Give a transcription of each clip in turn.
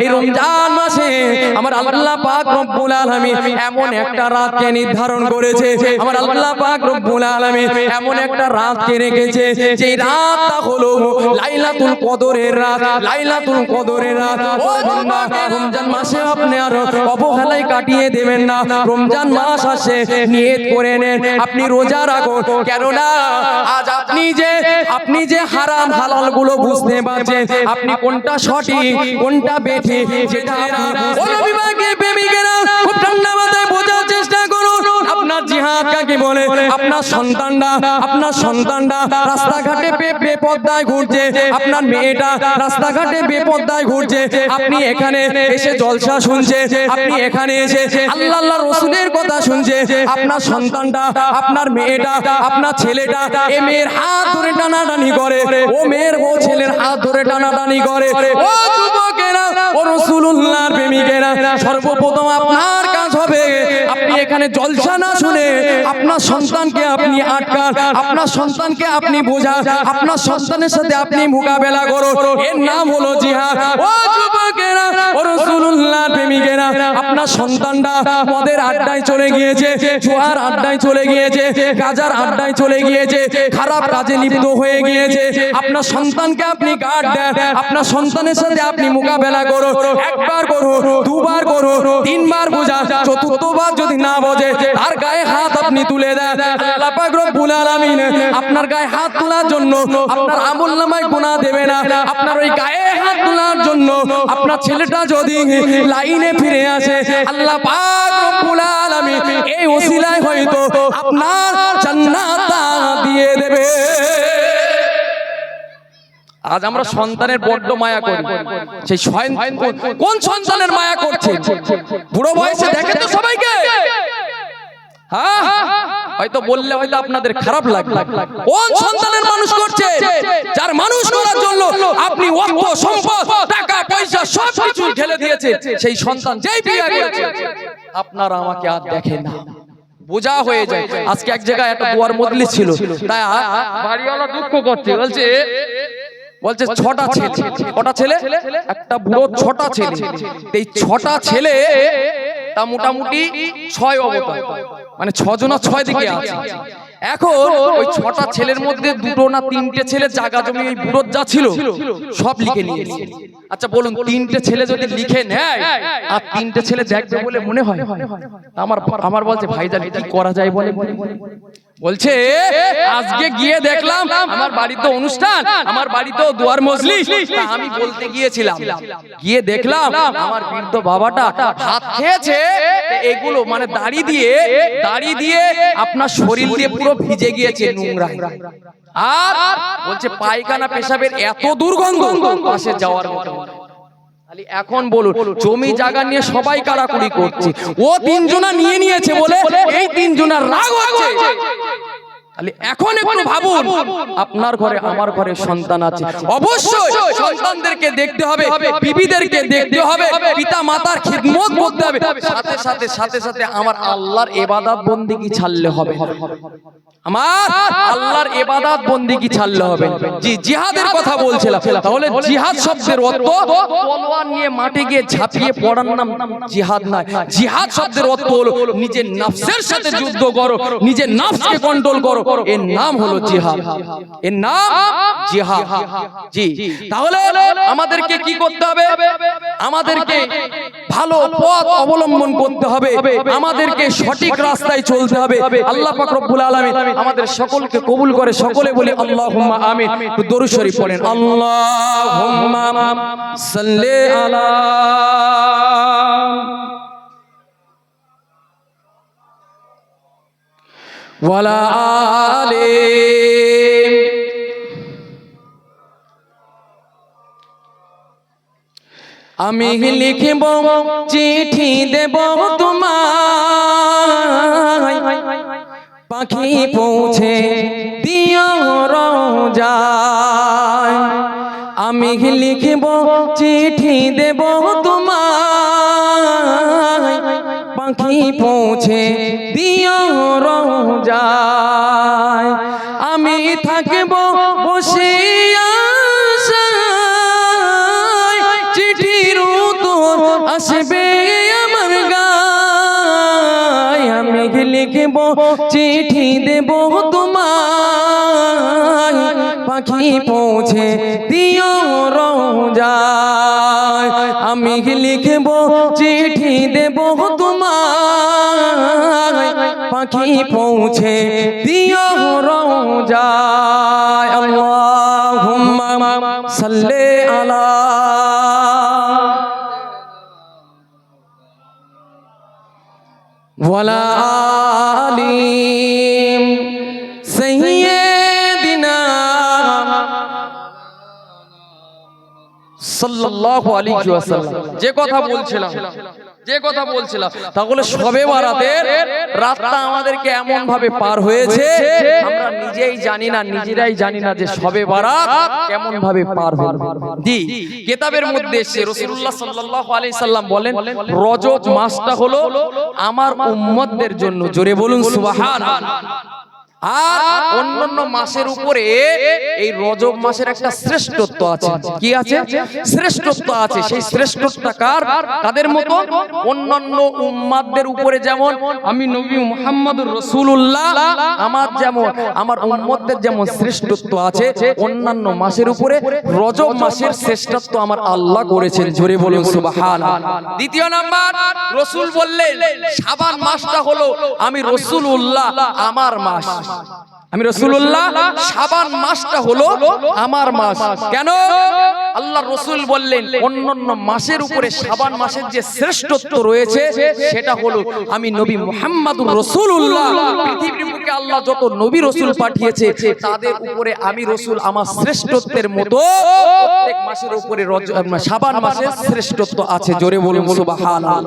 এই রমজান মাসে আমার আল্লাহ পাক রব্বুল আলামিন এমন একটা রাতকে নির্ধারণ করেছে, আমার আল্লাহ পাক রব্বুল আলামিন এমন একটা রাতকে রেখেছে, যেই রাতটা হলো লাইলাতুল কদরের রাত। লাইলাতুল কদরের রাত। ও বান্দা, রমজান মাসে আপনি আর অবহেলায় কাটিয়ে দেবেন না। রমজান মাস আসে, নিয়ত করে নেন আপনি রোজা রাখুন। কেননা আজ আপনি যে হারাম হালাল গুলো বুঝতে পারছেন, আপনি কোনটা সঠিক কোনটা বেঠিক সেটা ও নবীকে প্রেমিকেরা খুব ঠান্ডা মাথায় বোঝার চেষ্টা করুন। আপনার জিহাদ কাকে বলে? আপনার সন্তানটা রাস্তাঘাটে বেপরদায় ঘুরছে, আপনার মেয়েটা রাস্তাঘাটে বেপরদায় ঘুরছে, আপনি এখানে এসে জলসা শুনছে, আপনি এখানে এসে আল্লাহর রাসূলের কথা শুনছে। আপনার সন্তানটা, আপনার মেয়েটা, আপনার ছেলেটা এ মেয়ের হাত ধরে টানাটানি করে, ও মেয়ের ও ছেলের হাত ধরে টানাটানি করে। ও যুবকেরা, ও রাসূলুল্লাহর প্রেমিকেরা, সর্বপ্রথম আপনার কাজ হবে আপনি এখানে জলসা না শুনে আপনার সন্তানকে আপনি আটকান, আপনার সন্তানকে আপনি বোঝান, আপনার সন্তানের সাথে আপনি মোকাবেলা করুন। এর নাম হলো জিহাদ। ও যুবকেরা, ও রাসূলুল্লাহর প্রেমিকেরা, আপনার সন্তানটা মদের আড্ডায় চলে গিয়েছে, জুয়ার আড্ডায় চলে গিয়েছে, গাঁজার আড্ডায় চলে গিয়েছে, খারাপ কাজে লিপ্ত হয়ে গিয়েছে। আপনার সন্তানকে আপনি গার্ড দেন, আপনার সন্তানের সাথে আপনি মোকাবেলা করুন। একবার করুন, দুবার করুন, তিনবার বোঝা, চতুর্থবার যদি না বোঝে তার গায়ে হাত আপনি তুলে দেন। আল্লাহ পাক রব্বুল আলামিন আপনার গায়ে হাত তোলার জন্য আপনার আমলনামায় গুনাহ দেবে না। আপনার ওই গায়ে হাত তোলার জন্য আপনার ছেলেটা যদি লাইনে ফিরে আসে, আল্লাহ পাক রব্বুল আলামিন এই ওসিলায় হয়তো আপনার জান্নাত দিয়ে দেবে। আজ আমরা সন্তানের বড্ড মায়া করি, সেই কোন সন্তানের মায়া করছে? বুড়ো বয়সে দেখে তো সবাইকে, হ্যাঁ হয়তো বললে হয়তো আপনাদের খারাপ লাগবে। কোন সন্তানের মানুষ করছে? যার মানুষ করার জন্য আপনি অর্থ সম্পদ টাকা পয়সা সব কিছু ঢেলে দিয়েছে, সেই সন্তান যেই বিয়ে করেছে আপনারা আমাকে আর দেখেন না, বোঝা হয়ে যায়। আজকে এক জায়গায় একটা দোয়ার মজলিস ছিল, তাই বাড়িওয়ালা দুঃখ করছে, বলছে 6টা ছেলে। কটা ছেলে? একটা বুড়ো 6টা ছেলে। এই 6টা ছেলে তা মোটামুটি 6 অবতার, মানে 6 জনা 6 দিকে আছে। এখন ওই 6টা ছেলের মধ্যে 2টো না 3টে ছেলে জায়গা জমি ওই বুড়োর যা ছিল সব লিখে নিয়েছে। আচ্ছা বলুন, 3টে ছেলে যদি লিখে নেয় আর 3টে ছেলে দেখবে বলে মনে হয়? আমার বলছে ভাইজান কি করা যায় বলে? বলছে আজকে গিয়ে দেখলাম আমার বাড়িতে অনুষ্ঠান, আমার বাড়িতেও দোয়ার মজলিস, আমি বলতে গিয়েছিলাম, গিয়ে দেখলাম আমার বৃদ্ধ বাবাটা ভাত খেয়েছে, এগুলো মানে দাড়ি দিয়ে আপনার শরীর দিয়ে পুরো ভিজে গিয়েছে নোংরা। আর বলছে পায়খানা পেশাবের এত দুর্গন্ধ পাশে যাওয়ার মতো। এখন বলুন, জমি জায়গা নিয়ে সবাই কাড়াকুড়ি করছে, ও 3 জনা নিয়ে নিয়েছে বলে এই 3 জনার রাগ হচ্ছে। এখন একটু ভাবুন, আপনার ঘরে আমার ঘরে সন্তান আছে, অবশ্যই সন্তানদেরকে দেখতে হবে, বিবিদেরকে দেখতে হবে, পিতা মাতার খিদমত করতে হবে, সাথে সাথে আমার আল্লাহর ইবাদত বন্দেগী ছাড়লে হবে, আমার আল্লাহর ইবাদত বন্দেগী ছাড়লে হবে। জি, জিহাদের কথা বলছিলাম। তাহলে জিহাদ শব্দের অর্থ তলোয়ার নিয়ে মাঠে গিয়ে ঝাঁপিয়ে পড়ার নাম জিহাদ নয়। জিহাদ শব্দের অর্থ হলো নিজের নফসের সাথে যুদ্ধ করো, নিজের নফসকে কন্ট্রোল করো, এর নাম হলো জিহাদ, এর নাম জিহাদ। জি, তাহলে আমাদেরকে কি করতে হবে? আমাদেরকে ভালো পথ অবলম্বন করতে হবে, আমাদেরকে সঠিক রাস্তায় চলতে হবে। আল্লাহ পাক রব্বুল আলামিন আমাদের সকলকে কবুল করে। সকলে বলি আল্লাহুম্মা আমিন। দরুদ শরীফ পড়েন, আল্লাহুম্মা সাল্লি আলা ওয়ালা আলি। আমি লিখব চিঠি দেব তোমায়, পাখি পৌঁছে দিও রোজায়। আমি লিখব চিঠি দেব তোমায়, পাখি পৌঁছে দিও রোজায়। আমি থাকব বসে আশায়, চিঠির চিঠি দেব তোমায়, পাখি পৌঁছে দিও রোজায়। আমি লিখব চিঠি দেব তোমায়, পাখি পৌঁছে দিও রোজায়। আল্লাহুম্মা সাল্লি আলা ওয়ালা আলি সাইয়্যিদিনা সাল্লাল্লাহু আলাইহি ওয়াসাল্লাম। যে কথা বলছিলাম তাহলে শবে বরাতের রাতটা আমাদেরকে এমন ভাবে পার হয়েছে আমরা নিজেরাই জানি না যে শবে বরাত কেমন ভাবে পার হলো। জি, কিতাবের মধ্যে এসে রাসূলুল্লাহ সাল্লাল্লাহু আলাইহি সাল্লাম বলেন রজব মাসটা হলো আমার উম্মতদের জন্য, জোরে বলুন সুবহানাল্লাহ। আর অন্যান্য মাসের উপরে এই রজব মাসের একটা শ্রেষ্ঠত্ব আছে। কি আছে? শ্রেষ্ঠত্ব আছে। সেই শ্রেষ্ঠত্বটা কাদের মতো? অন্যান্য উম্মাতদের উপরে যেমন আমি নবী মুহাম্মদুর রাসূলুল্লাহ আমার উম্মতদের যেমন শ্রেষ্ঠত্ব আছে, অন্যান্য মাসের উপরে রজব মাসের শ্রেষ্ঠত্ব আমার আল্লাহ করেছেন, জোরে বলুন সুবহানাল্লাহ। দ্বিতীয় নাম্বার, রাসূল বললেন শাবান মাসটা হলো আমি রাসূলুল্লাহ আমার মাস। আমি রাসূলুল্লাহ শাবান মাসটা হলো আমার মাস। কেন? আল্লাহর রাসূল বললেন অন্যান্য মাসের উপরে শাবান মাসের যে শ্রেষ্ঠত্ব রয়েছে সেটা হলো আমি নবী মুহাম্মদুর রাসূলুল্লাহ, পৃথিবীর বুকে আল্লাহ যত নবী রাসূল পাঠিয়েছে তাদের উপরে আমি রাসূল আমার শ্রেষ্ঠত্বের মতো প্রত্যেক মাসের উপরে শাবান মাসের শ্রেষ্ঠত্ব আছে, জোরে বলুন সুবহানাল্লাহ।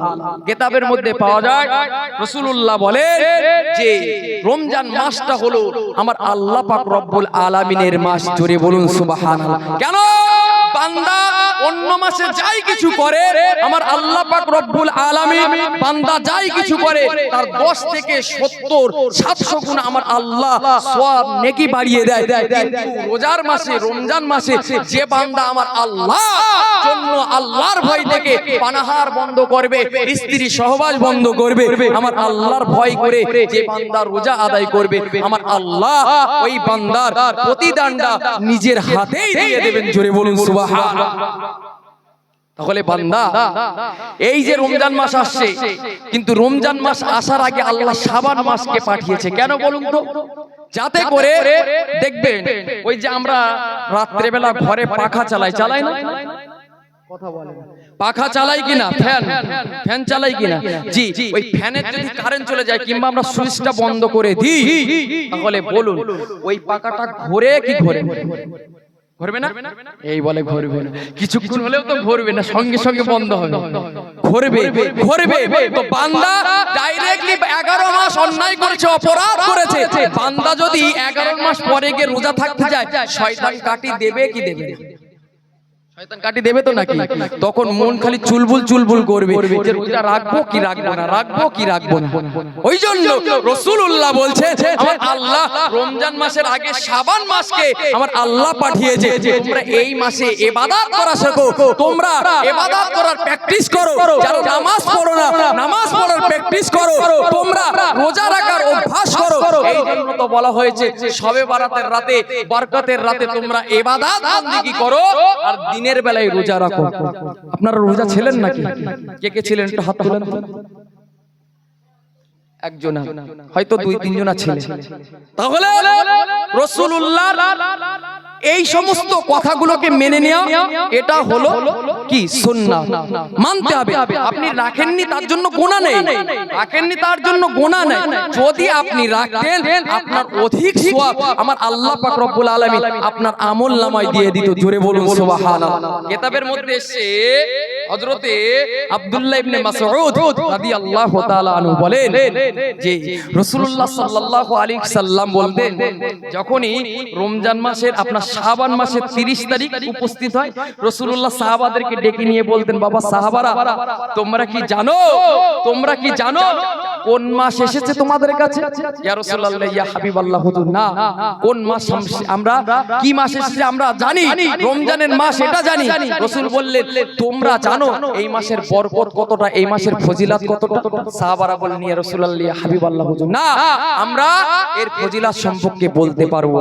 কিতাবের মধ্যে পাওয়া যায় রাসূলুল্লাহ বলেন যে রমজান মাসটা হলো আমার আল্লাহ পাক রব্বুল আলামিনের মাস, জোরে বলুন সুবহানাল্লাহ। কেন? বান্দা অন্য মাসে যাই কিছু করে আমার আল্লাহ পাক রব্বুল আলামিন বান্দা যাই কিছু করে তার 10 থেকে 70 700 গুণ আমার আল্লাহ সওয়াব নেকি বাড়িয়ে দেয়। কিন্তু রোজার মাসে রমজান মাসে যে বান্দা আমার আল্লাহর জন্য আল্লাহর ভয় থেকে পানাহার বন্ধ করবে, স্ত্রী সহবাস বন্ধ করবে, আমার আল্লাহর ভয় করে যে বান্দা রোজা আদায় করবে আমার আল্লাহ ওই বান্দার প্রতিদানটা নিজের হাতেই দিয়ে দেবেন, জোরে বলুন সুবহানাল্লাহ। তাহলে বান্দা এই যে রমজান মাস আসছে, কিন্তু রমজান মাস আসার আগে আল্লাহ শাবান মাসকে পাঠিয়েছে। কেন বলুন তো? যাতে করে দেখবেন ওই যে আমরা রাত্রে বেলা ঘরে পাখা চালাই না, কথা বলেন, পাখা চালাই কিনা, ফ্যান চালাই কিনা? জি, ওই ফ্যানের যদি কারেন্ট চলে যায় কিংবা আমরা সুইচটা বন্ধ করে দিই তাহলে বলুন ওই পাখাটা ঘুরে কি ঘুরবে না? এই বলে ঘুরবে না, কিছুক্ষণ হলেও তো ঘুরবে না, সঙ্গে সঙ্গে বন্ধ হবে। ঘুরবে। তো বান্দা ডাইরেক্টলি 11 মাস অন্যায় করেছে, অপরাধ করেছে। বান্দা যদি 11 মাস পরে গিয়ে রোজা থাকতে যায় শয়তান কাটি দেবে কি দেবে না? শয়তান কাটি দেবে তো নাকি? তখন মন খালি চুলবুল করবে যে রোজা রাখবো কি রাখবো না, রাখবো কি রাখবো না। ওই জন্য রাসূলুল্লাহ বলছে আমার আল্লাহ রমজান মাসের আগে শাবান মাসকে আমার আল্লাহ পাঠিয়েছে। তোমরা এই মাসে ইবাদত করা শেখো, তোমরা ইবাদত করার প্র্যাকটিস করো। যারা নামাজ পড়ো না নামাজ পড়ার প্র্যাকটিস করো, তোমরা রোজা রাখার অভ্যাস করো। এই জন্য তো বলা হয়েছে শবে বরাতের রাতে, বরকতের রাতে তোমরা ইবাদত বন্দেগী করো আর দিনের বেলায় রোজা রাখো। আপনারা রোজা ছিলেন নাকি? কে ছিলেন একটু হাত তুলেন। একজন, হয়তো 2-3 জন ছিলেন। তাহলে রাসূলুল্লাহ এই সমস্ত কথাগুলোকে মেনে নেওয়া এটা হলো কি সুন্নাহ, মানতে হবে। আপনি রাখেননি তার জন্য গুনাহ নেই, রাখেননি তার জন্য গুনাহ নেই। যদি আপনি রাখতেন আপনার অধিক সওয়াব আমার আল্লাহ পাক রব্বুল আলামিন আপনার আমলনামায় দিয়ে দিত, জোরে বলুন সুবহানাল্লাহ। কিতাবের মধ্যে এসে হযরতে আব্দুল্লাহ ইবনে মাসউদ রাদিয়াল্লাহু তাআলা আনহু বলেন যে রাসূলুল্লাহ সাল্লাল্লাহু আলাইহি সাল্লাম বলতেন যখনই রমজান মাসের আপনার শাবান মাসের 30 তারিখ উপস্থিত হয় রাসূলুল্লাহ সাহাবাদেরকে ডেকে নিয়ে বলতেন বাবা সাহাবারা তোমরা কি জানো কোন মাস এসেছে তোমাদের কাছে? ইয়া রাসূলুল্লাহ ইয়া হাবিবাল্লাহ হুজুর, না কোন মাস আমরা কি মাস এসেছে আমরা জানি, রমজানের মাস এটা জানি। রাসূল বললেন তোমরা জানো এই মাসের বরকত কতটা, এই মাসের ফজিলত কতটা? সাহাবারা বললেন ইয়া রাসূলুল্লাহ ইয়া হাবিবাল্লাহ হুজুর, না আমরা এর ফজিলত সম্পর্কে বলতে পারবো।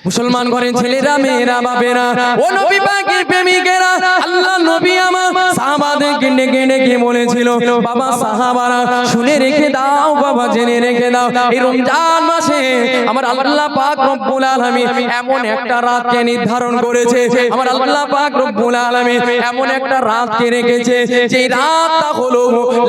মুসলমান ঘরের ছেলেরা, মেয়েরা, বাবেরা, ও নবী পাকের প্রেমিকেরা, আল্লাহ নবী আমার সাহাবাদেরকে ডেকে ডেকে বলেছিল, বাবা সাহাবারা শুনে রেখে দাও, বাবা জেনে রেখে দাও, এই রমজান মাসে আমার আল্লাহ পাক রব্বুল আলামিন এমন একটা রাতকে নির্ধারণ করেছে, আমার আল্লাহ পাক রব্বুল আলামিন এমন একটা রাতকে রেখেছে, যে রাতটা হলো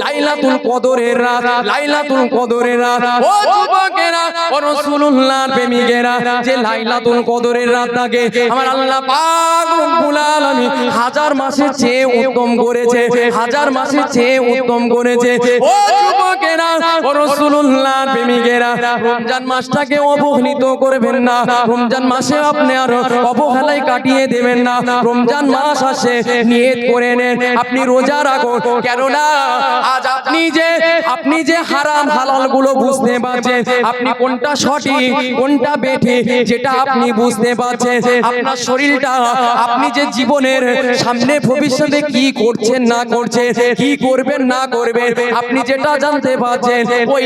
লাইলাতুল কদরের রাত, লাইলাতুল কদরের রাত। ও যুবকেরা, ও রাসূলুল্লাহর প্রেমিকেরা, যে লাইলাতুল কদরের রাতটাকে আমার আল্লাহ পাক রব্বুল আলামিন হাজার মাসের চেয়ে উত্তম করেছে, হাজার মাসের চেয়ে উত্তম করেছে। ও যুবকেরা, ও রাসূলুল্লাহর প্রেমিকেরা, রমজান মাসটাকে অবহেলিত করবেন না, রমজান মাসে আপনি আর অবহেলায় কাটিয়ে দেবেন না। রমজান মাস আসে, নিয়ত করে নেন আপনি রোজা রাখুন, কেননা আজ আপনি যে হারাম হালাল গুলো বুঝতে পারছেন, আপনি কোনটা সঠিক কোনটা বেঠিক যেটা আপনি বুঝতে পারছেন, আপনার শরীরটা আপনি যে জীবনের সামনে ভবিষ্যতে কি করছেন না করছেন, কি করবেন না করবেন, আপনি যেটা জানতে পারছেন ওই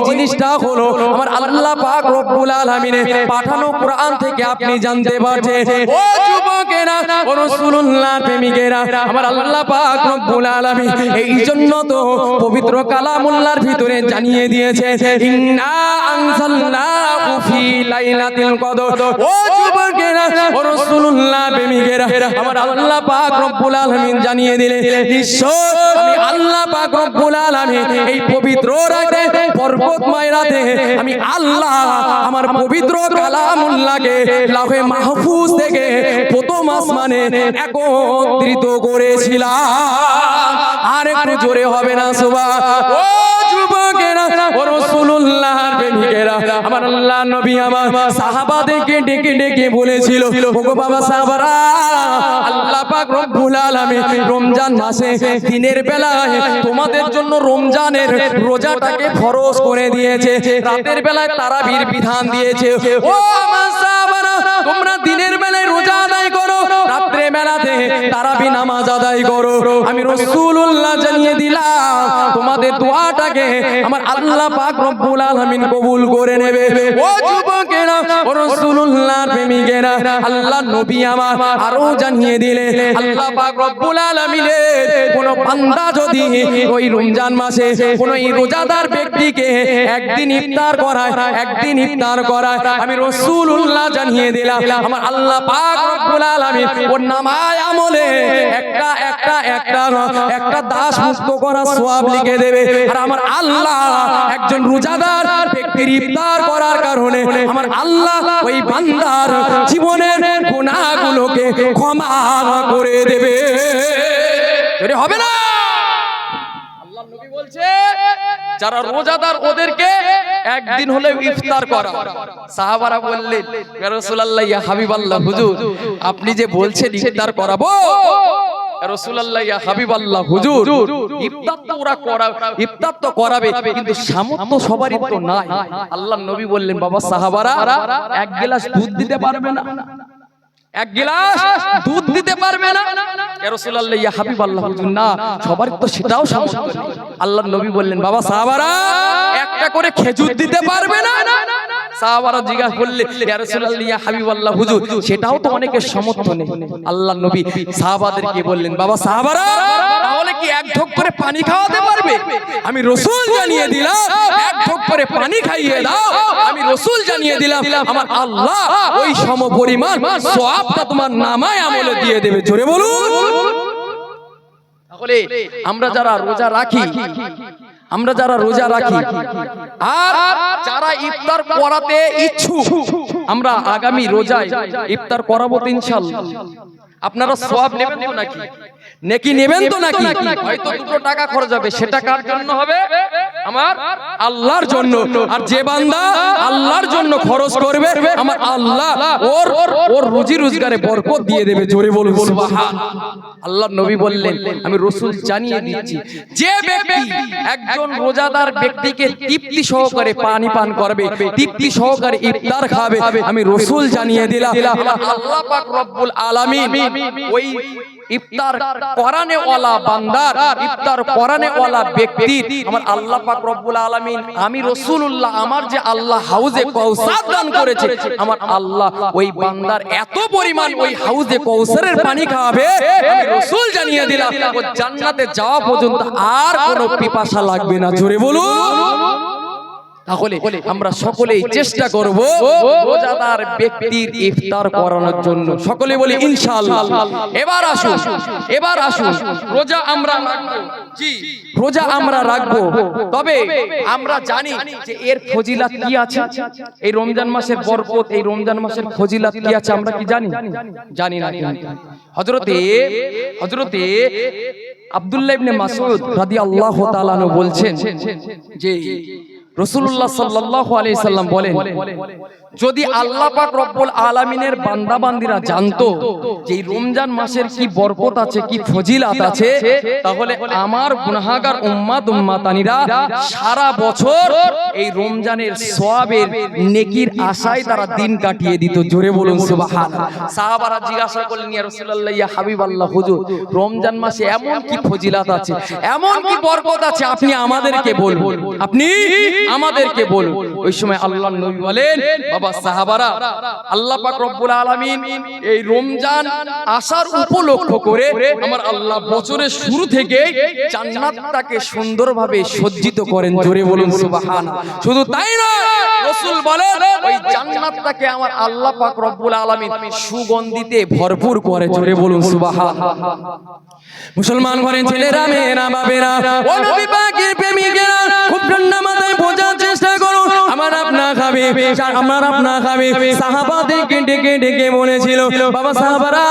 জিনিসটা হলো আমার আল্লাহ পাক রব্বুল আলামিনের পাঠানো কোরআন থেকে আপনি জানতে পারছেন। ও যুবকেরা, ও রাসূলুল্লাহর প্রেমিকেরা, আমার আল্লাহ পাক রব্বুল আলামিন এই জন্য তো পবিত্র কালামুল্লাহর ভিতরে জানিয়ে দিয়েছে, ইন্না আনজালনাহু ফি লাইলাতিল কদর। ও যুবকেরা, ও রাসূলুল্লাহর প্রেমিকেরা, আমার আল্লাহ পাক রব্বুল আলামিন জানিয়ে দিলেন, নিশ্চয় আমি আল্লাহ পাক রব্বুল আলামিন এই পবিত্র রাতে, পর্বতময় রাতে আমি আল্লাহ আমার পবিত্র কালামুল্লাহকে লাউহে মাহফুজ থেকে প্রথম আসমানে একত্রিত করেছিলাম। আর একটু জোরে হবে না সুবহান। ও যুবকেরা, ও রাসূলুল্লাহর প্রেমিকেরা, আমার আল্লাহ নবী আমার সাহাবাদেরকে ডেকে ডেকে বলেছিল, ওগো বাবা সাহাবারা, আল্লাহ পাক রব্বুল আলামিন রমজান মাসে দিনের বেলায় তোমাদের জন্য রমজানের রোজাটাকে ফরজ করে দিয়েছে, রাতের বেলায় তারাবির বিধান দিয়েছে। ও আমার সাহাবারা, তোমরা দিনের বেলায় রোজা আদায় করো, রাতের বেলাতে তারাবি নামাজ আদায় করো। আমি রাসূলুল্লাহ জানিয়ে দিলাম তোমাদের দোয়াটাকে আমার আল্লাহ পাক রব্বুল আলামিন কবুল করে নেবে। ও যুবকেরা, ও রাসূলুল্লাহর প্রেমিকেরা, আল্লাহ নবী আমার আরো জানিয়ে দিলে, আল্লাহ পাক রব্বুল আলামিনের কোন বান্দা যদি ওই রমজান মাসে কোন রোজাদার ব্যক্তিকে একদিন ইফতার করায়, আমি রাসূলুল্লাহ জানিয়ে দিলাম আমার আল্লাহ পাক রব্বুল আলামিন ওর নামায় আমলে একটা দাস মুক্ত করা সওয়াব লিখে দেবে। আর আমার আল্লাহ একজন রোজাদার ব্যক্তির ইফতার করার কারণে আমার আল্লাহ ওই বান্দার জীবনের গুনাহগুলোকে ক্ষমা করে দেবে। এর হবে না? আল্লাহ নবী বলছে যারা রোজাদার ওদেরকে একদিন হলে ইফতার করা। সাহাবারা বললেন ইয়া রাসূলুল্লাহ ইয়া হাবিবাল্লাহ হুজুর, আপনি যে বলছেন ইফতার করাবো, রাসূলুল্লাহ ইয়া হাবিবাল্লাহ হুজুর, ইফতার তো করাবে কিন্তু সামর্থ্য সবারই তো নাই। আল্লাহর নবী বললেন বাবা সাহাবারা, এক গ্লাস দুধ দিতে পারবে না? এক গ্লাস দুধ দিতে পারবে না? ইয়া রাসূলুল্লাহ ইয়া হাবিবাল্লাহ হুজুর, না সবারই তো সেটাও সামর্থ্য নেই। আল্লাহর নবী বললেন বাবা সাহাবারা, একটা করে খেজুর দিতে পারবে না? সাহাবারা জিজ্ঞাসা করলেন ইয়া রাসূলুল্লাহ ইয়া হাবিবাল্লাহ হুজুর, সেটাও তো অনেকের সামর্থ্য নেই। আল্লাহর নবী সাহাবাদেরকে বললেন বাবা সাহাবারা, তাহলে কি এক ঢোক করে পানি খাওয়াতে পারবে? আমি রাসূল জানিয়ে দিলাম এক ঢোক করে পানি খাইয়ে দাও, আমি রাসূল জানিয়ে দিলাম আমার আল্লাহ ওই সমপরিমাণ সওয়াবটা তোমার নামায় আমলে দিয়ে দেবে। জোরে বলুন। তাহলে আমরা যারা রোজা রাখি আর যারা ইফতার করাতে ইচ্ছুক, আমরা আগামী রোজায় ইফতার করাবো ইনশাআল্লাহ। আপনারা সওয়াব নেবেন তো নাকি? নেকি নেবেন তো নাকি? হয়তো 2 টাকা খরচ হবে, সেটা কার জন্য হবে? আমার আল্লাহর জন্য। আর যে বান্দা আল্লাহর জন্য খরচ করবে আমার আল্লাহ ওর রুজি রোজগারে বরকত দিয়ে দেবে। জোরে বলুন সুবহানাল্লাহ। আল্লাহর নবী বললেন, আমি রাসূল জানিয়ে দিচ্ছি, যে ব্যক্তি একজন রোজাদার ব্যক্তিকে তৃপ্তি সহকারে পানি পান করবে, তৃপ্তি সহকারে ইফতার খাবে, আমি রাসূল জানিয়ে দিলাম আল্লাহ পাক রব্বুল আলামিন ওই ইফতার করানে ওয়ালা বান্দার, ইফতার করানে ওয়ালা ব্যক্তির আমার আল্লাহ পাক রব্বুল আলামিন, আমি রাসূলুল্লাহ, আমার যে আল্লাহ হাউজে কাউসার দান করেছে, আমার আল্লাহ ওই বান্দার এত পরিমাণ ওই হাউজে কাউসারের পানি খাওয়াবে, আমি রাসূল জানিয়ে দিলাম ও জান্নাতে যাওয়া পর্যন্ত আর কোনো পিপাসা লাগবে না। জোরে বলুন। তাহলে আমরা সকলেই চেষ্টা করব রোজাদার ব্যক্তির ইফতার করানোর জন্য। সকলে বলি ইনশাআল্লাহ। এবার আসুন রোজা আমরা রাখবো। জি, রোজা আমরা রাখবো, তবে আমরা জানি যে এর ফজিলত কি আছে, এই রমজান মাসের বরকত, এই রমজান মাসের ফজিলত কি আছে আমরা কি জানি? জানি না। হযরতে আব্দুল্লাহ ইবনে মাসউদ রাদিয়াল্লাহু তাআলা আনহু বলছেন যে রাসূলুল্লাহ সাল্লাল্লাহু আলাইহি সাল্লাম বলেন, যদি আল্লাহ পাক রব্বুল আলামিনের বান্দা বান্দীরা জানতো যে এই রমজান মাসের কি বরকত আছে, কি ফজিলত আছে, তাহলে আমার গুনাহগার উম্মত উম্মাতানিরা সারা বছর এই রমজানের সওয়াবের নেকির আশায় তারা দিন কাটিয়ে দিত। জোরে বলুন সুবহানাল্লাহ। সাহাবারা জিজ্ঞাসা করলেন, ইয়া রাসূলুল্লাহ, ইয়া হাবিবাল্লাহ, হুজুর রমজান মাসে এমন কি ফজিলত আছে, এমন কি বরকত আছে, আপনি আমাদেরকে বলুন, আপনি আমাদেরকে বলুন। ওই সময় আল্লাহর নবী বলেন, বাবা সাহাবারা, আল্লাহ পাক রব্বুল আলামিন এই রমজান আসার উপলক্ষ করে আমার আল্লাহ বছরের শুরু থেকে জান্নাতটাকে সুন্দরভাবে সজ্জিত করেন। জোরে বলুন সুবহানাল্লাহ। শুধু তাই না, রাসূল বলেন ওই জান্নাতটাকে আমার আল্লাহ পাক রব্বুল আলামিন সুগন্ধিতে ভরপুর করে। জোরে বলুন সুবহানাল্লাহ। মুসলমান ঘরের ছেলেরা, মেয়েরা, বাবেরা, ও নবী পাকের প্রেমিকেরা, খুব ঠান্ডা মাথায় বোঝার চেষ্টা করুন। আমার আপনা খাবে সাহাবাদেরকে ডেকে ডেকে বলেছিল, বাবা সাহাবারা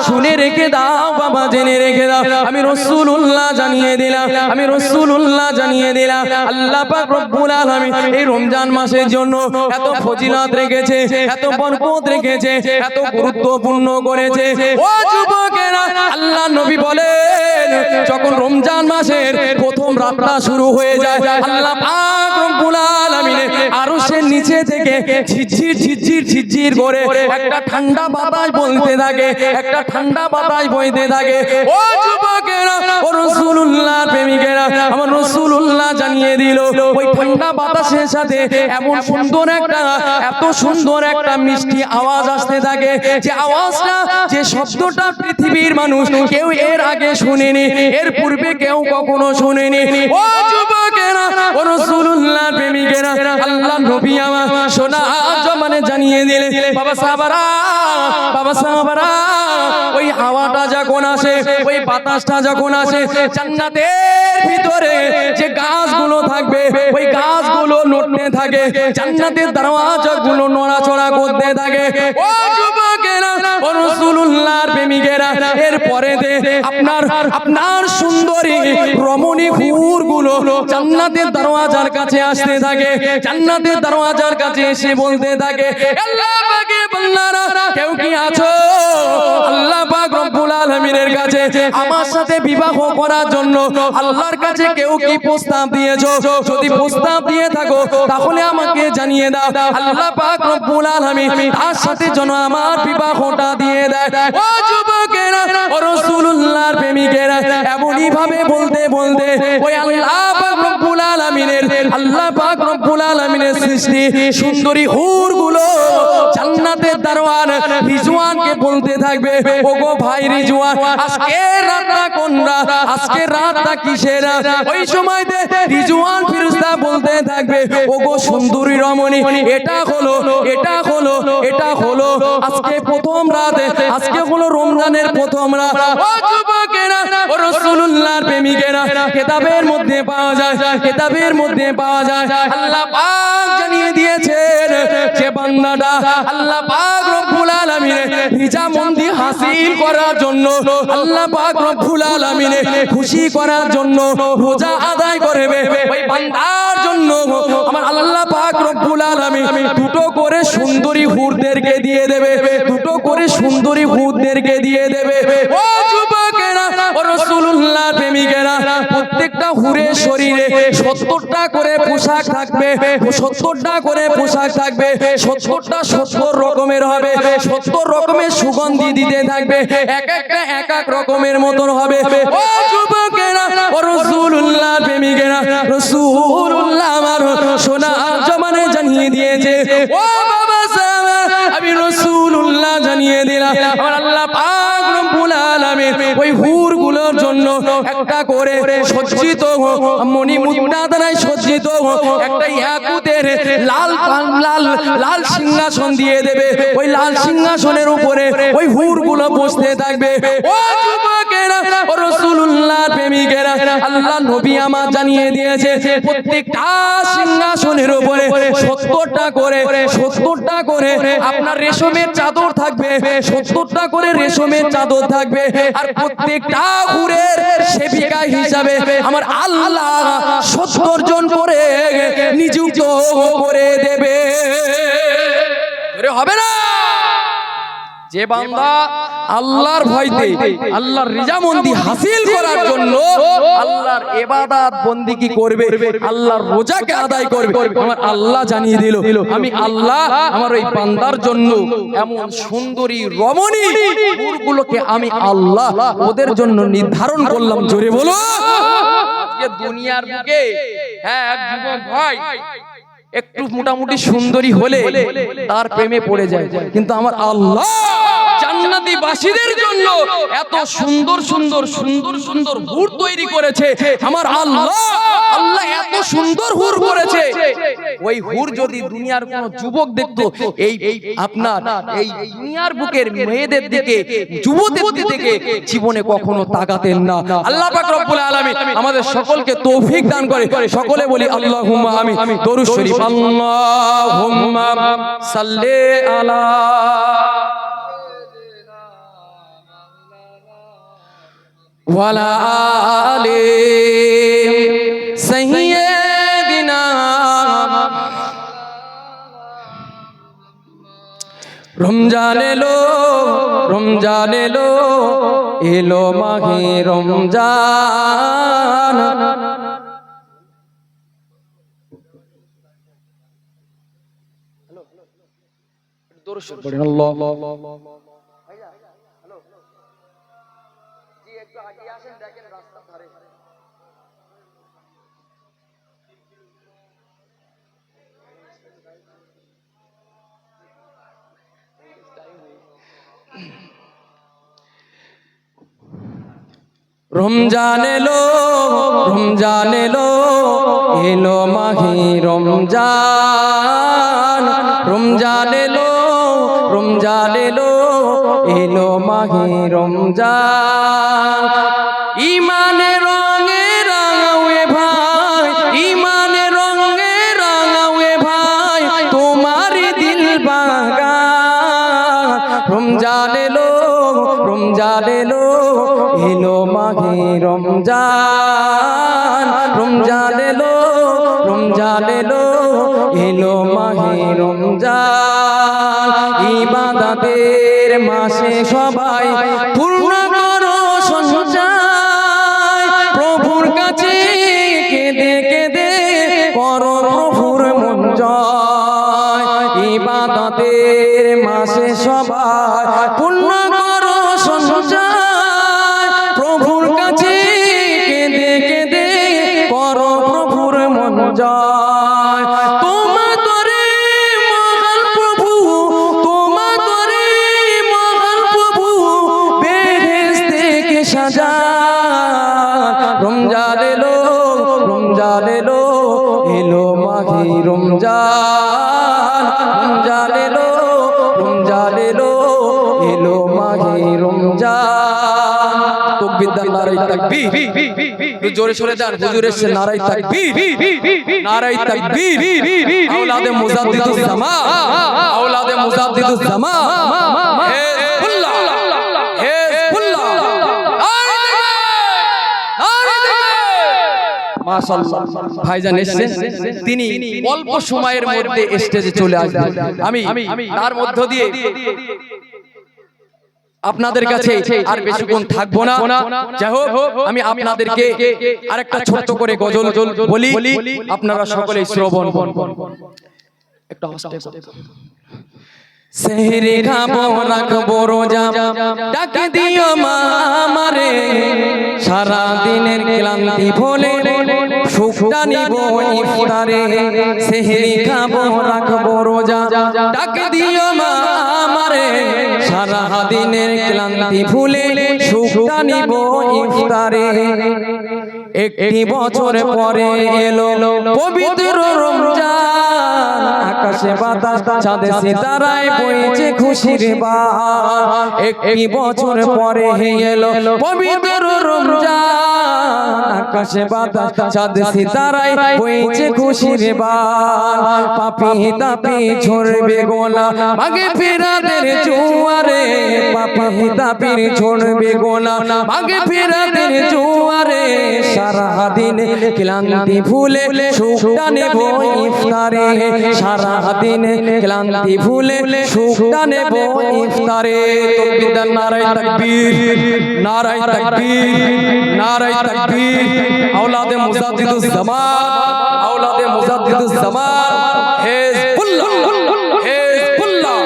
শুনে রেখে দাও, বাবা জেনে রেখে দাও, আমি রাসূলুল্লাহ জানিয়ে দিলাম, আমি রাসূলুল্লাহ জানিয়ে দিলাম আল্লাহ পাক রব্বুল আলামিন এই রমজান মাসের জন্য এত ফজিলত রেখেছে, এত বরকত রেখেছে, এত গুরুত্বপূর্ণ করেছে। ও যুবকেরা, আল্লাহ নবী বলেন, যখন রমজান মাসের প্রথম রাতটা শুরু হয়ে যায়, আল্লাহ পাক রব্বুল আলামিন আরশের নিচে থেকে ঝিরঝির ঝিরঝির ঝিরঝির করে একটা ঠান্ডা বাতাস বইতে থাকে, একটা ঠান্ডা বাতাস বইতে থাকে। ও যুবকেরা, ও রাসূলুল্লাহ প্রেমিকেরা, আমার রাসূলুল্লাহ জানিয়ে দিল ওই ঠান্ডা বাতাসের সাথে এমন সুন্দর একটা, এত সুন্দর একটা মিষ্টি আওয়াজ আসতে থাকে, যে আওয়াজটা, যে শব্দটা পৃথিবীর মানুষ কেউ এর আগে শুনেনি, এর পূর্বে কেউ কখনো শুনেনি। ও যুবকেরা, ও রাসূলুল্লাহ প্রেমিকেরা, আল্লাহ নবী আমার সোনা জমানে জানিয়ে দিলেন, বাবা সাহাবারা ওই হাওয়াটা যখন আসে, ওই বাতাসটা যখন আসে, জান্নাতের ভিতরে যে গাছগুলো থাকবে ওই গাছগুলো নড়তে থাকে, জান্নাতের দরওয়াজাগুলো নড়াচড়া করতে থাকে। ও যুবকেরা, ও রাসূলুল্লাহর প্রেমিকেরা, এরপরে আপনার সুন্দরী রমণী হুরগুলো জান্নাতের দরওয়াজার কাছে আসতে থাকে, জান্নাতের দরওয়াজার কাছে এসে বলতে থাকে, আল্লাহ পাকের বান্দারা, কেউ কি আছো আল্লাহ পাক রব্বুল আলামিনের কাছে আমার সাথে বিবাহ করার জন্য? আল্লাহর কাছে কেউ কি প্রস্তাব দিয়েছো? যদি প্রস্তাব দিয়ে থাকো তাহলে আমাকে জানিয়ে দাও, আল্লাহ পাক রব্বুল আলামিন তার সাথে যেন আমার বিবাহটা দিয়ে দেয়। ও যুবকেরা, ও রাসূলুল্লাহর প্রেমিকেরা, এমনই ভাবে বলতে বলতে ওই আল্লাহ পাক রব্বুল আলামিনের সৃষ্টি সুন্দরী হুরগুলো জান্নাতের দারোয়ান রিজওয়ানকে বলতে থাকবে, ওগো ভাই রিজওয়ান, আজকে রাতটা কোন রাত, আজকে রাতটা কিসের রাত? ওই সময়তে রিজওয়ান ফেরেশতা বলতে থাকবে, ওগো সুন্দরী রমণী, এটা হলো আজকে প্রথম রাত, আজকে হলো রমজানের প্রথম রাত। ও যুবকেরা, ও ও রাসূলুল্লাহর প্রেমিকেরা কিতাবের মধ্যে পাওয়া যায়, কিতাবের মধ্যে পাওয়া যায় আল্লাহ পাক জানিয়ে দিয়েছেন যে বান্দাটা আল্লাহ পাক রব্বুল আলামিনের রিজামন্দি হাসিল করার জন্য, আল্লাহ পাক রব্বুল আলামিনের খুশি করার জন্য রোজা আদায় করবে, ওই বান্দার জন্য আমার আল্লাহ পাক রব্বুল আলামিন দুটো করে সুন্দরী হুরদেরকে দিয়ে দেবে, দুটো করে সুন্দরী হুরদেরকে দিয়ে দেবে। ও যুবকেরা, ও রাসূলুল্লাহ প্রেমিকেরা, প্রত্যেকটা হুরের শরীরে 70টা করে পোশাক থাকবে, 70টা করে পোশাক থাকবে, 70টা 70 রকমের হবে, 70 রকমের সুগন্ধি দিতে থাকবে, এক একটা এক এক রকমের মতন হবে। ও যুবকেরা, ও রাসূলুল্লাহ প্রেমিকেরা, রাসূলুল্লাহ আমার সোনা জমানে জানিয়ে দিয়েছে, ও বাবা সাহেব আমি রাসূলুল্লাহ জানিয়ে দিলাম আমার আল্লাহ পাক রব্বুল আলামিন ওই হুরগুলোর জন্য একটা করে সজ্জিত মণিমুক্তা দ্বারা সজ্জিত একটা ইয়াকুতের লাল লাল লাল সিংহাসন দিয়ে দেবে। ওই লাল সিংহাসনের উপরে ওই হুরগুলো বসতে থাকবে। ও যুবকেরা, ও রাসূলুল্লাহ প্রেমিকেরা, আল্লাহ নবী আমার জানিয়ে দিয়েছে প্রত্যেকটা সিংহাসনের উপরে 70টা করে আপনার রেশমের চাদর থাকবে, 70টা করে রেশমের চাদর থাকবে। আর প্রত্যেকটা হুরের সেবিকা হিসাবে আমার আল্লাহ 70 জন করে নিযুক্ত করে দেবে। হবে না? যে বান্দা আল্লাহর ভয়তে আল্লাহর রিজামন্দি হাসিল করার জন্য আল্লাহর ইবাদত বন্দেগী করবে, আল্লাহর রোজাকে আদায় করবে, আমার আল্লাহ জানিয়ে দিল আমি আল্লাহ আমার ওই বান্দার জন্য এমন সুন্দরী রমণী হুরগুলোকে আমি আল্লাহ ওদের জন্য নির্ধারণ করলাম। জোরে বলো। আজকে দুনিয়ার বুকে এক যুবক ভাই একটু মোটামুটি সুন্দরী হলে তার প্রেমে পড়ে যায়, কিন্তু আমার আল্লাহ জান্নাতি বাসীদের জন্য এত সুন্দর সুন্দর সুন্দর সুন্দর হুর তৈরি করেছে। আমার আল্লাহ এত সুন্দর হুর করেছে, ওই হুর যদি দুনিয়ার কোন যুবক দেখতো এই আপনার এই দুনিয়ার বুকের মেয়েদের দিকে যুবকদের দিকে জীবনে কখনো তাকাতেন না। আল্লাহ পাক রব্বুল আলামিন আমাদের সকলকে তৌফিক দান করে। সকলে বলি আল্লাহুম্মা আমিন। দরুদ শরীফ আল্লাহুম্মা সাল্লি আলা ওয়ালা আলি সাইয়্যিদিনা। রমজান এলো, রমজান এলো, এলো মাহে রমজান। রমজান এলো, রমজান এলো, এলো মাহে রমজান। রমজান এলো, রমজান এলো, এলো মাহে রমজান। ইমানের রঙে রাঙাওয়ে ভাই, ইমানের রঙে রাঙাওয়ে ভাই তোমার দিল বাগান। রমজান এলো, রমজান এলো, এলো মাহে রমজান। রমজান এলো, রমজান এলো, এলো মাহে রমজান। ইবাদতের মাসে সবাই পূর্ণ করো সঞ্চয়, প্রভুর কাছে কেঁদে কেঁদে করো প্রভুর মন জয়। ইবাদতের মাসে সবাই পূর্ণ করো সঞ্চয়, প্রভুর কাছে কেঁদে কেঁদে করো প্রভুর মন জয়। তোমার তরে মহান প্রভু, তোমার তরে মহান প্রভু বেহেশত থেকে সাজান। রমজান এলো, রমজান এলো, এলো মাহে রমজান। রমজান এলো, রমজান এলো, এলো মাহে রমজান। তো তকবীর দেন, নারায়ে তাকবীর। একটু জোরে সরে দেন, হুজুর এসেছে, নারায়ে তাকবীর, নারায়ে তাকবীর। আওলাদে মুজাদ্দিদুজ জামান, আওলাদে মুজাদ্দিদুজ জামান, হিজবুল্লাহ, হিজবুল্লাহ, মাশাআল্লাহ। ভাইজান এসেছেন, তিনি অল্প সময়ের মধ্যে স্টেজে চলে আসবেন। আমি তার মধ্য দিয়ে আপনাদের কাছে আর বেশিক্ষণ থাকবো না। যাই হোক, আমি আপনাদেরকে আরেকটা ছোট্ট করে গজল বলি, আপনারা সকলেই শ্রবণ করুন। একটা সেহরি খাবো রাখবো রোজা, ডাকে দিও মা আমারে, সারা দিনের ক্লান্তি ভুলে সুখটা নিব ইফতারে। সেহরি খাবো রাখবো রোজা, ডাকে দিও মা আমারে, সারা দিনের ক্লান্তি ভুলে সুখটা নিব ইফতারে। একটি বছর পরে এলো পবিত্র রমজান, আকাশে বাতাস চাঁদে সিতারায় বইছে খুশির বান। একটি বছর পরে এলো পবিত্র রমজান, আকাশে বাতাস চাঁদে সিতারায় বইছে খুশির বান। পাপী তাপী ঝরবে গোনা মাগে ফিরাতের জোয়ারে, পাপী তাপী ঝরবে গোনা মাগে ফিরাতের জোয়ারে। সারা দিন ক্লান্তি ভুলে সুখটা নেব ইফতারে, সারা দিন ক্লান্তি ভুলে সুখটা নেব ইফতারে। তকবীর দেন, নারায়ে তাকবীর, নারায়ে তাকবীর, নারায়ে তাকবীর। আওলাদে মুজাদ্দিদুজ জামান, আওলাদে মুজাদ্দিদুজ জামান, হিজবুল্লাহ, হিজবুল্লাহ।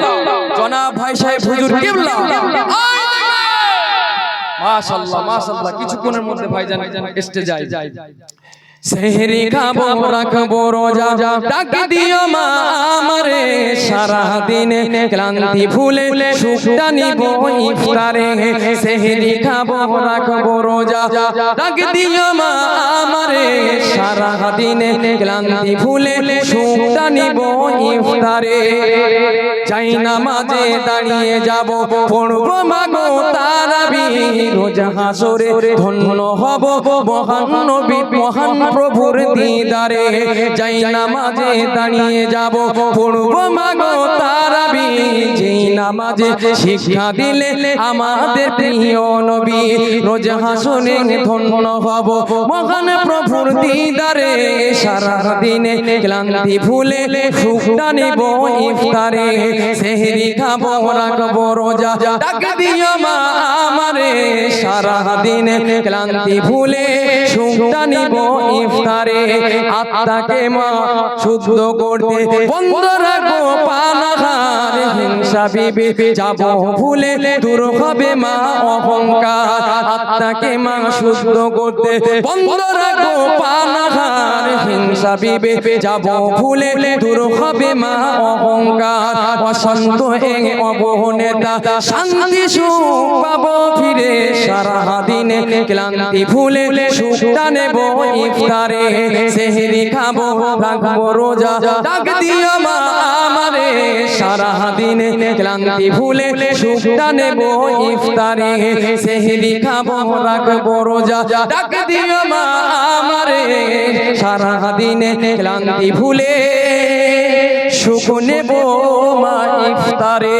জনাব ভাই সাহেব হুজুর কিবলা, মাশাআল্লাহ, মাশাআল্লাহ। কিছুক্ষণের মধ্যে ভাইজান স্টেজে যায়। সেহরি খাবো রাখবো রোজা, ডাকে দিও মা আমারে, সারা দিনে ক্লান্তি ভুলে সুখটা নিব ইফতারে। সেহরি খাবো রাখবো রোজা, ডাকে দিও মা আমারে, সারা দিনে ক্লান্তি ভুলে সুখটা নিব ইফতারে। চাই নামাজে দাঁড়িয়ে যাব, পড়বো মাগো তারাবি, রোজা হাসরে ধন্য হব মহান নবী মহান প্রভুর দিদারে। চাই নামাজে দাঁড়িয়ে যাব, পড়বো মাগো তারাবি, যেই নামাজে শিক্ষা দিলে আমাদের প্রিয় নবী, রোজা হাসরে ধন্য হব মহান প্রভুর দিদারে। সারা দিনে ক্লান্তি ভুলে সুখটা নিব ইফতারে। সেহরি খাবো রাখবো রোজা, ডাকে দিও মা আমারে, সারা দিনে ক্লান্তি ভুলে সুখটা নিব ইফতারে। আত্মাকে মা শুদ্ধ করতে বন্ধ রাখবো পানাহার, হিংসা বিবে যাব ভুলে দূর হবে মা অহংকার। আত্মাকে মা শুদ্ধ করতে বন্ধ রাখবো পানাহার, হিংসা বিবে যাব ভুলে দূর হবে মা অহংকার। অশান্ত এই অবনেতা শান্তি সুখ পাবো ফিরে, সারা দিনে ক্লান্তি ভুলে সুখটা নেব ইফতারে। সেহরি খাবো রাখবো রোজা, ডাকে দিও মা আমারে, সারা দিনে ক্লান্তি ভুলে সুখটা নেব ইফতারে। সেহরি খাবো রাখবো রোজা, ডাকে দিও মা আমারে, সারা দিনে ক্লান্তি ভুলে সুখ নেব মা ইফতারে।